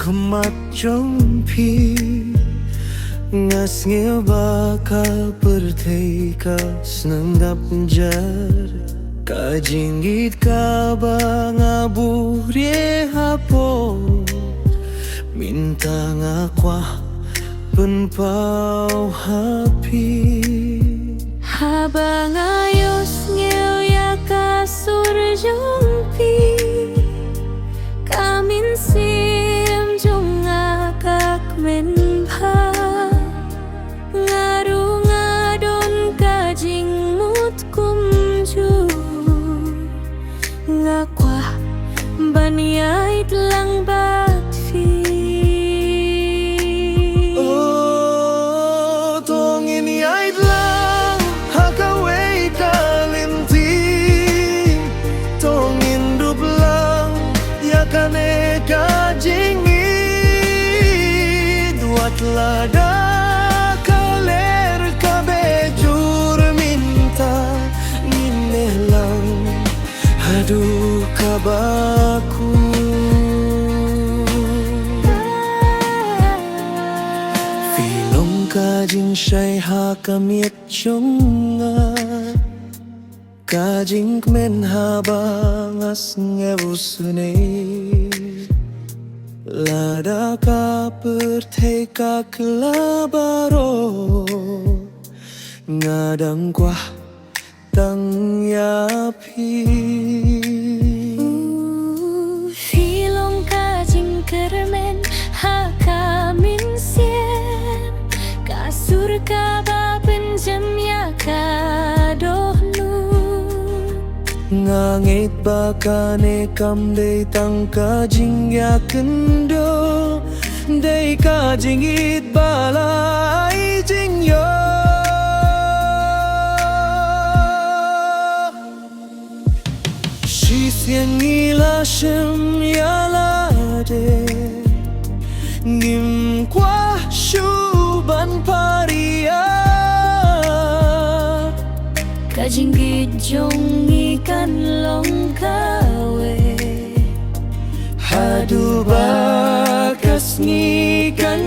kemat jompi ngas ngeo baka perteka senenggap jar kajingit ka ba ngabure hapo minta ngakwa penpau hapi habang ayos ngeo ya kasur jompi kamin sim jong akak menpa ngaru ngadon kajing mut kumju ngakwa banyait lang batfi oh tongin yait lang hakaway kalinti tongin dublang yakane kajingit duat lada kaler kabejur minta nginelang aduh kabaku filong kajing syai hakamiet chonga kajing kmen habangas ngevusune lada ka perteka kelabaro ngadang kuah tang yapi filong kajing kermen hakamin sien kasur kaba penjem ya kadohnu ngangit bakane kam day tang kajing ya kendo day kajing it balai jing yo Sisian ngila shem ya lade ngim kwa shuban paria kajing gijong ikan long kawe hadu bakas ngikan